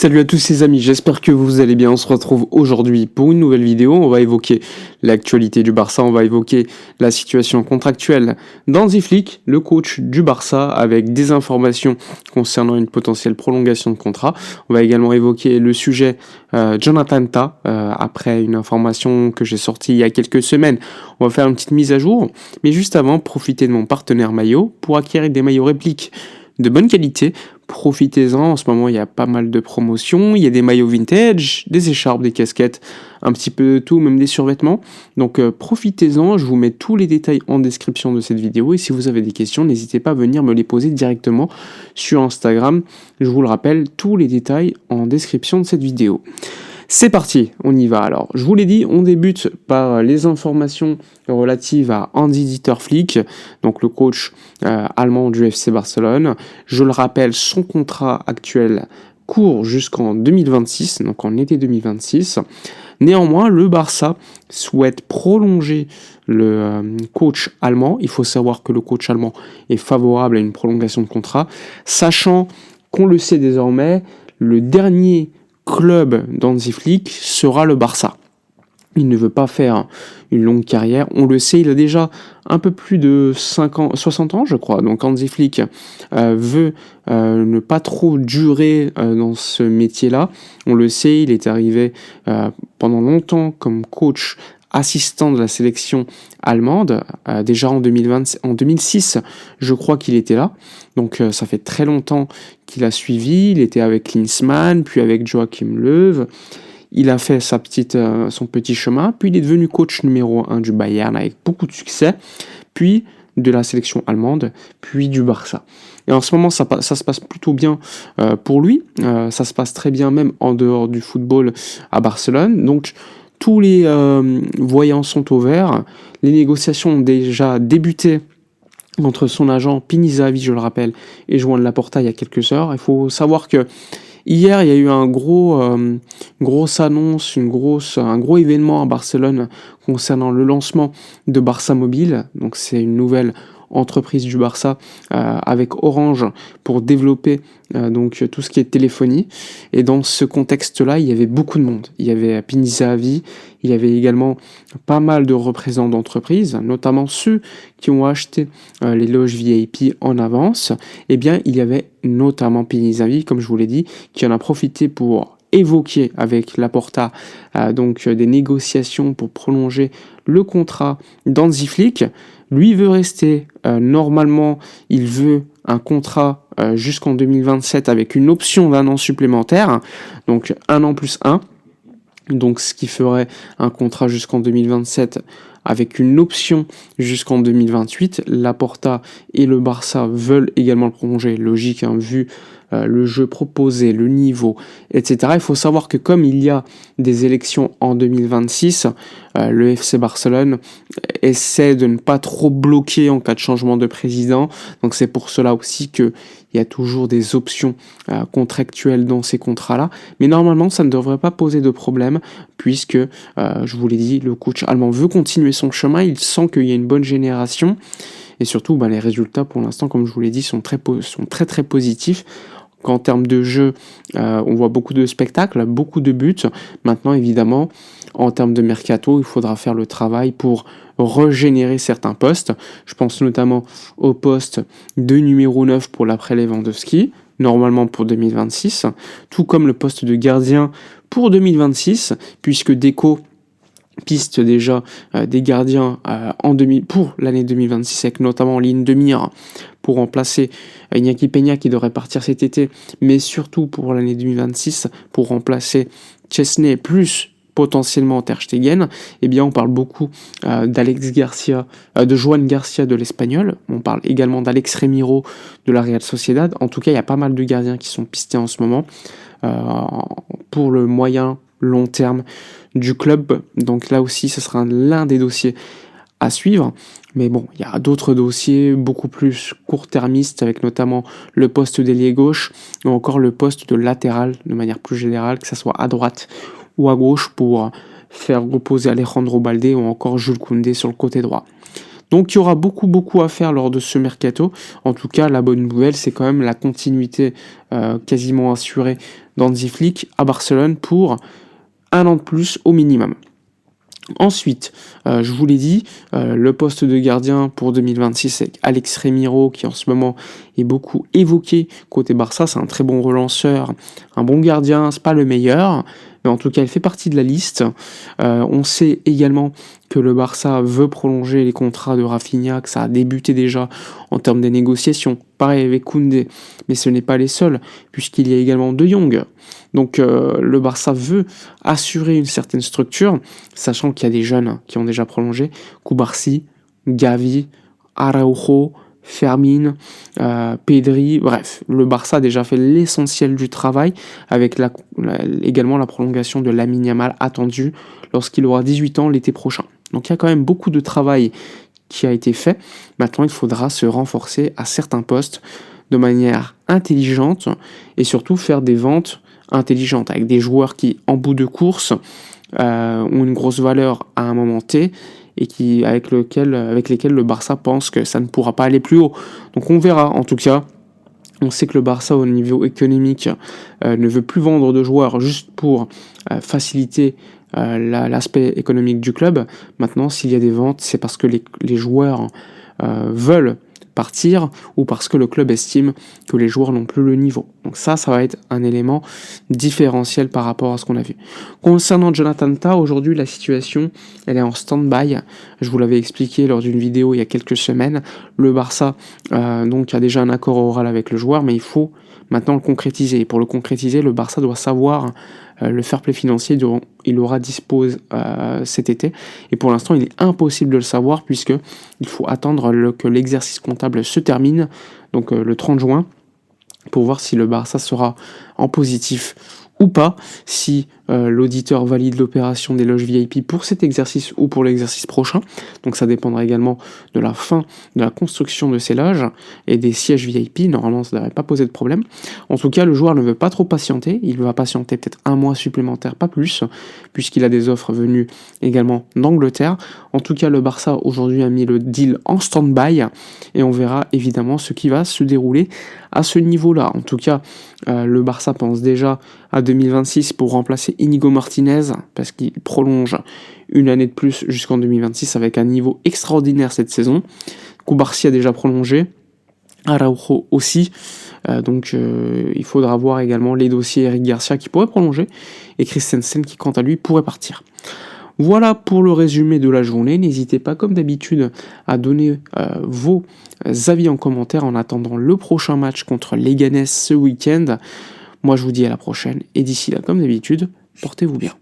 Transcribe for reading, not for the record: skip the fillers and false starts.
Salut à tous les amis, j'espère que vous allez bien. On se retrouve aujourd'hui pour une nouvelle vidéo. On va évoquer l'actualité du Barça, on va évoquer la situation contractuelle d'Hansi Flick, le coach du Barça, avec des informations concernant une potentielle prolongation de contrat. On va également évoquer le sujet Jonathan Tah, après une information que j'ai sortie il y a quelques semaines. On va faire une petite mise à jour, mais juste avant, profitez de mon partenaire maillot pour acquérir des maillots répliques de bonne qualité. Profitez-en, en ce moment il y a pas mal de promotions, il y a des maillots vintage, des écharpes, des casquettes, un petit peu de tout, même des survêtements. Donc profitez-en, je vous mets tous les détails en description de cette vidéo et si vous avez des questions, n'hésitez pas à venir me les poser directement sur Instagram. Je vous le rappelle, tous les détails en description de cette vidéo. C'est parti, on y va alors. Je vous l'ai dit, on débute par les informations relatives à Hansi-Dieter Flick, donc le coach allemand du FC Barcelone. Je le rappelle, son contrat actuel court jusqu'en 2026, donc en été 2026. Néanmoins, le Barça souhaite prolonger le coach allemand. Il faut savoir que le coach allemand est favorable à une prolongation de contrat, sachant qu'on le sait désormais, le dernier club d'Hansi Flick sera le Barça. Il ne veut pas faire une longue carrière. On le sait, il a déjà un peu plus de 60 ans, je crois. Donc Hansi Flick veut ne pas trop durer dans ce métier-là. On le sait, il est arrivé pendant longtemps comme coach assistant de la sélection allemande, déjà en 2006, je crois qu'il était là. Donc ça fait très longtemps qu'il a suivi. Il était avec Klinsmann, puis avec Joachim Löw. Il a fait son petit chemin, puis il est devenu coach numéro 1 du Bayern avec beaucoup de succès, puis de la sélection allemande, puis du Barça. Et en ce moment, ça se passe plutôt bien pour lui. Ça se passe très bien même en dehors du football à Barcelone. Donc tous les voyants sont au vert. Les négociations ont déjà débuté entre son agent Pini Zahavi, je le rappelle, et Joan Laporta il y a quelques heures. Il faut savoir que hier, il y a eu une grosse annonce, un gros événement à Barcelone concernant le lancement de Barça Mobile. Donc c'est une nouvelle entreprise du Barça avec Orange pour développer donc tout ce qui est téléphonie. Et dans ce contexte-là, il y avait beaucoup de monde. Il y avait Pini Zahavi, il y avait également pas mal de représentants d'entreprises, notamment ceux qui ont acheté les loges VIP en avance. Eh bien, il y avait notamment Pini Zahavi, comme je vous l'ai dit, qui en a profité pour évoquer avec Laporta donc des négociations pour prolonger le contrat d'Hansi Flick. Lui veut rester, normalement il veut un contrat jusqu'en 2027 avec une option d'1 an supplémentaire, donc 1 an plus 1, donc ce qui ferait un contrat jusqu'en 2027 avec une option jusqu'en 2028. Laporta et le Barça veulent également le prolonger, logique hein, vu le jeu proposé, le niveau, etc. Il faut savoir que comme il y a des élections en 2026, le FC Barcelone essaie de ne pas trop bloquer en cas de changement de président. Donc c'est pour cela aussi qu'il y a toujours des options contractuelles dans ces contrats-là. Mais normalement, ça ne devrait pas poser de problème puisque, je vous l'ai dit, le coach allemand veut continuer son chemin. Il sent qu'il y a une bonne génération. Et surtout, les résultats, pour l'instant, comme je vous l'ai dit, sont très très positifs. Qu'en termes de jeu, on voit beaucoup de spectacles, beaucoup de buts. Maintenant, évidemment, en termes de mercato, il faudra faire le travail pour régénérer certains postes. Je pense notamment au poste de numéro 9 pour l'après Lewandowski, normalement pour 2026, tout comme le poste de gardien pour 2026, puisque Deco piste déjà des gardiens pour l'année 2026, avec notamment en ligne de mire pour remplacer Iñaki Peña qui devrait partir cet été, mais surtout pour l'année 2026 pour remplacer Chesney plus potentiellement Ter Stegen. Eh bien, on parle beaucoup d'Alex Garcia, de Joan Garcia de l'Espagnol. On parle également d'Alex Remiro de la Real Sociedad. En tout cas, il y a pas mal de gardiens qui sont pistés en ce moment pour le moyen long terme du club. Donc là aussi, ce sera l'un des dossiers à suivre. Mais bon, il y a d'autres dossiers beaucoup plus court-termistes avec notamment le poste d'ailier gauche ou encore le poste de latéral de manière plus générale, que ce soit à droite ou à gauche pour faire reposer Alejandro Balde ou encore Jules Koundé sur le côté droit. Donc il y aura beaucoup à faire lors de ce mercato. En tout cas, la bonne nouvelle, c'est quand même la continuité quasiment assurée d'Hansi Flick à Barcelone pour 1 an de plus au minimum. Ensuite, je vous l'ai dit, le poste de gardien pour 2026 c'est Alex Remiro qui en ce moment est beaucoup évoqué côté Barça. C'est un très bon relanceur, un bon gardien, c'est pas le meilleur, mais en tout cas il fait partie de la liste. On sait également que le Barça veut prolonger les contrats de Rafinha, que ça a débuté déjà en termes des négociations. Pareil avec Koundé, mais ce n'est pas les seuls, puisqu'il y a également De Jong. Donc le Barça veut assurer une certaine structure, sachant qu'il y a des jeunes qui ont déjà prolongé, Cubarsí, Gavi, Araujo, Fermin, Pedri, bref, le Barça a déjà fait l'essentiel du travail, avec également la prolongation de Lamine Yamal attendue lorsqu'il aura 18 ans l'été prochain. Donc il y a quand même beaucoup de travail qui a été fait. Maintenant, il faudra se renforcer à certains postes de manière intelligente et surtout faire des ventes intelligentes avec des joueurs qui, en bout de course, ont une grosse valeur à un moment T et avec lesquels le Barça pense que ça ne pourra pas aller plus haut. Donc on verra. En tout cas, on sait que le Barça, au niveau économique, ne veut plus vendre de joueurs juste pour faciliter l'aspect économique du club. Maintenant, s'il y a des ventes, c'est parce que les joueurs veulent partir ou parce que le club estime que les joueurs n'ont plus le niveau. Donc ça va être un élément différentiel par rapport à ce qu'on a vu. Concernant Jonathan Tah, aujourd'hui la situation elle est en stand-by. Je vous l'avais expliqué lors d'une vidéo il y a quelques semaines. Le Barça donc a déjà un accord oral avec le joueur, mais il faut maintenant le concrétiser. Et pour le concrétiser, le Barça doit savoir le fair play financier dont il aura dispose cet été. Et pour l'instant, il est impossible de le savoir puisque il faut attendre que l'exercice comptable se termine, donc le 30 juin, pour voir si le Barça sera en positif ou pas, si l'auditeur valide l'opération des loges VIP pour cet exercice ou pour l'exercice prochain. Donc ça dépendra également de la fin de la construction de ces loges et des sièges VIP. Normalement, ça ne devrait pas poser de problème. En tout cas, le joueur ne veut pas trop patienter. Il va patienter peut-être 1 mois supplémentaire, pas plus, puisqu'il a des offres venues également d'Angleterre. En tout cas, le Barça aujourd'hui a mis le deal en stand-by et on verra évidemment ce qui va se dérouler à ce niveau-là. En tout cas, le Barça pense déjà à 2026 pour remplacer Inigo Martinez parce qu'il prolonge 1 année de plus jusqu'en 2026 avec un niveau extraordinaire cette saison. Cubarsí a déjà prolongé, Araujo aussi, donc il faudra voir également les dossiers Eric Garcia qui pourrait prolonger et Christensen qui quant à lui pourrait partir. Voilà pour le résumé de la journée. N'hésitez pas, comme d'habitude, à donner vos avis en commentaire en attendant le prochain match contre Leganés ce week-end. Moi, je vous dis à la prochaine. Et d'ici là, comme d'habitude, portez-vous bien.